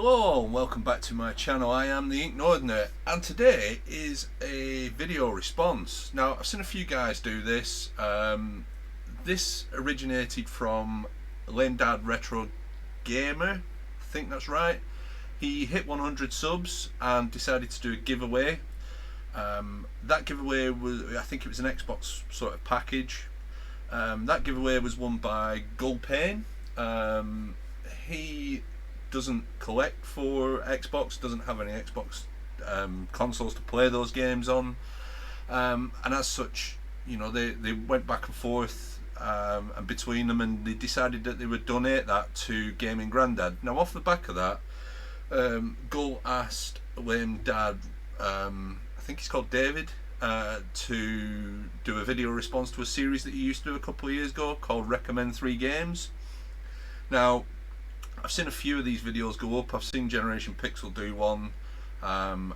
Hello and welcome back to my channel. I am the Ink Northerner and today is a video response. Now I've seen a few guys do this. This originated from Grandad Retro Gamer, I think that's right. He hit 100 subs and decided to do a giveaway. That giveaway was, I think it was an Xbox sort of package. That giveaway was won by Gull Payne. He doesn't collect for Xbox, doesn't have any Xbox consoles to play those games on, and as such, you know, they went back and forth and between them, and they decided that they would donate that to Gaming Grandad. Now off the back of that, Gull asked Grandad, I think he's called David, to do a video response to a series that he used to do a couple of years ago called Recommend 3 Games. Now I've seen a few of these videos go up. I've seen Generation Pixel do one. I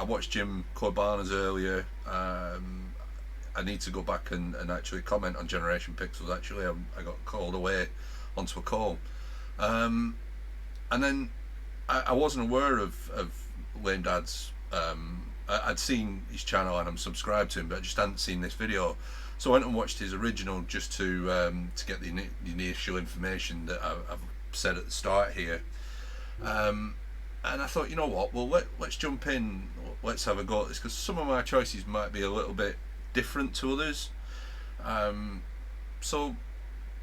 watched Jim Corbana's earlier. I need to go back and actually comment on Generation Pixels. Actually, I got called away onto a call, and then I wasn't aware of Grandad's. I'd seen his channel and I'm subscribed to him, but I just hadn't seen this video. So I went and watched his original just to get the initial information that I've said at the start here, and I thought, you know what, well let's jump in, let's have a go at this, because some of my choices might be a little bit different to others. So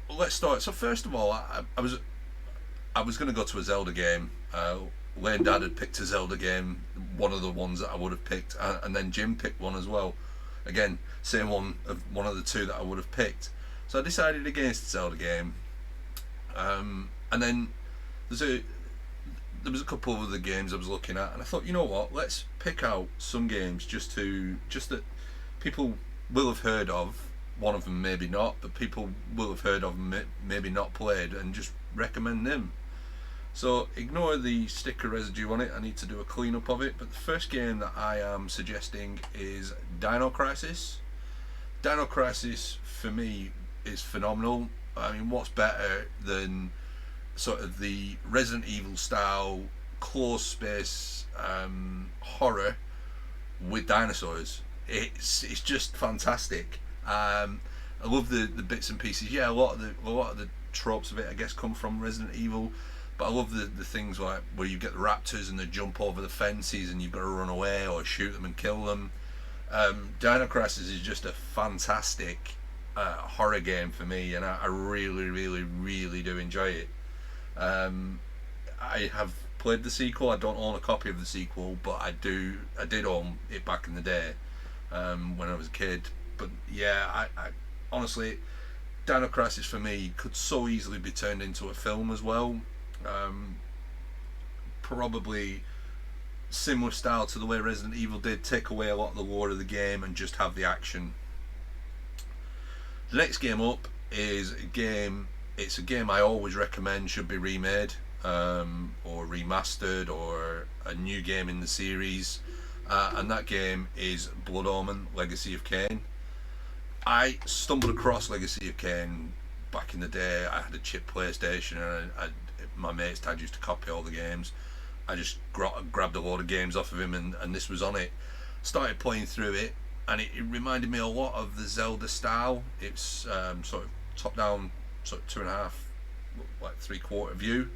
let's start. So first of all, I was going to go to a Zelda game. Grandad had picked a Zelda game, one of the ones that I would have picked, and then Jim picked one as well. Again, same one of the two that I would have picked. So I decided against the Zelda game. And then there was a couple of other games I was looking at, and I thought, you know what, let's pick out some games just that people will have heard of. One of them maybe not, but people will have heard of them, maybe not played, and just recommend them. So ignore the sticker residue on it, I need to do a cleanup of it. But the first game that I am suggesting is Dino Crisis. Dino Crisis for me is phenomenal. I mean, what's better than sort of the Resident Evil style closed space horror with dinosaurs? It's just fantastic. I love the bits and pieces. Yeah, a lot of the tropes of it, I guess, come from Resident Evil, but I love the things like where you get the raptors and they jump over the fences and you've got to run away or shoot them and kill them. Dino Crisis is just a fantastic horror game for me, and I really do enjoy it. I have played the sequel. I don't own a copy of the sequel, but I did own it back in the day, when I was a kid. But yeah, I honestly, Dino Crisis for me could so easily be turned into a film as well. Probably similar style to the way Resident Evil did, take away a lot of the lore of the game and just have the action. The next game up is a game, it's a game I always recommend should be remade, or remastered, or a new game in the series, and that game is Blood Omen Legacy of Kain. I stumbled across Legacy of Kain back in the day. I had a chip PlayStation, and my mate's dad used to copy all the games. I just grabbed a load of games off of him, and this was on it. Started playing through it, and it reminded me a lot of the Zelda style. It's sort of top down, sort of 2.5, like 3/4 view.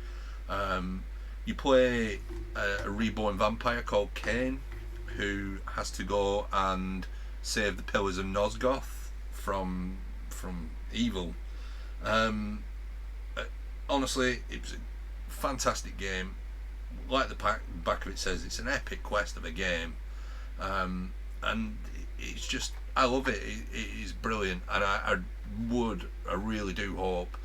You play a reborn vampire called Kain, who has to go and save the pillars of Nosgoth from evil. Honestly, it was a fantastic game. Like the back of it says, it's an epic quest of a game, and it's just, I love it. It is brilliant, and I really do hope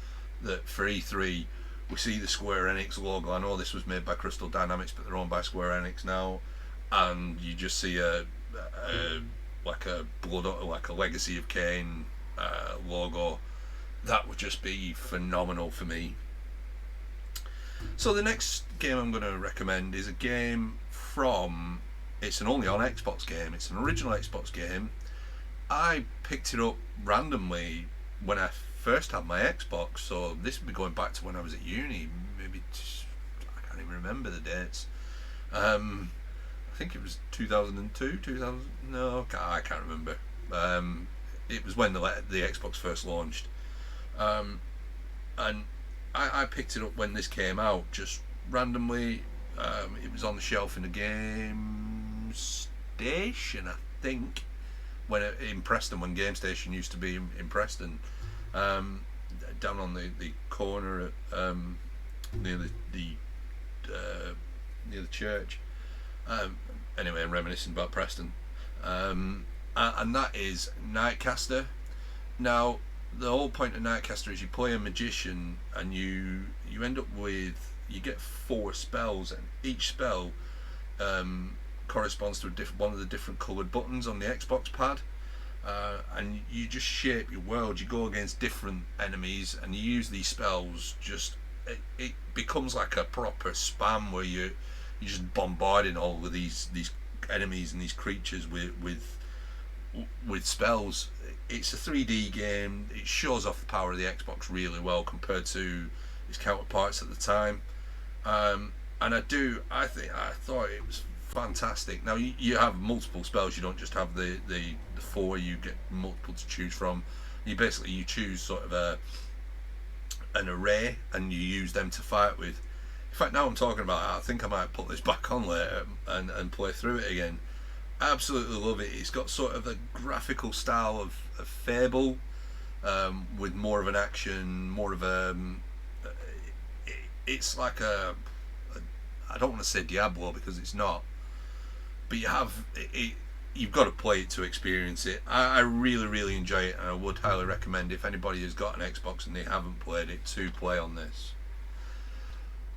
that for E3 we see the Square Enix logo. I know this was made by Crystal Dynamics, but they're owned by Square Enix now, and you just see like a Legacy of Kain logo. That would just be phenomenal for me. So the next game I'm going to recommend is a game from, it's an only on Xbox game, it's an original Xbox game. I picked it up randomly when I first had my Xbox, so this would be going back to when I was at uni, maybe can't even remember the dates. I think it was 2002, 2000. No, I can't remember. It was when the Xbox first launched, and I picked it up when this came out, just randomly. It was on the shelf in the game station, I think, in Preston, when Game Station used to be in Preston, down on the corner at, near near the church. Anyway, I'm reminiscing about Preston, and that is Nightcaster. Now, the whole point of Nightcaster is you play a magician, and you end up with, you get 4 spells, and each spell corresponds to one of the different coloured buttons on the Xbox pad, and you just shape your world. You go against different enemies, and you use these spells. Just it becomes like a proper spam where you're just bombarding all of these enemies and these creatures with spells. It's a 3D game. It shows off the power of the Xbox really well compared to its counterparts at the time. And I thought it was fantastic. Now you have multiple spells. You don't just have the 4. You get multiple to choose from. You choose sort of an array, and you use them to fight with. In fact, now I'm talking about it, I think I might put this back on later and play through it again. Absolutely love it. It's got sort of a graphical style of Fable, with more of an action, more of a. It's like I don't want to say Diablo because it's not, but you've got to play it to experience it. I really, really enjoy it, and I would highly recommend, if anybody has got an Xbox and they haven't played it, to play on this.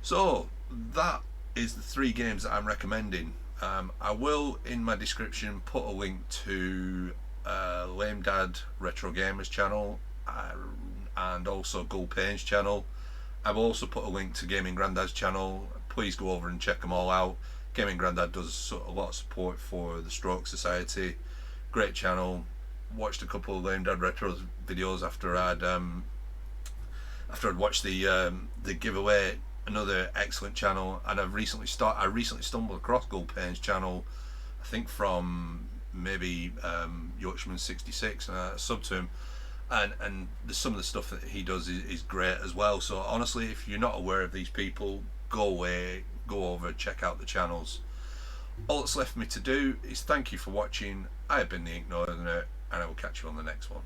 So that is the 3 games that I'm recommending. I will, in my description, put a link to Lame Dad Retro Gamers channel, and also Gull Payne's channel. I've also put a link to Gaming Grandad's channel. Please go over and check them all out. Gaming Grandad does a lot of support for the Stroke Society. Great channel. Watched a couple of Lame Dad Retro videos after I'd watched the giveaway. Another excellent channel, and I recently stumbled across Gull Payne's channel, I think from maybe Yorkshireman66, and I subbed to him, and some of the stuff that he does is great as well. So honestly, if you're not aware of these people, go over, check out the channels. All that's left for me to do is thank you for watching. I have been the Ink Northerner, and I will catch you on the next one.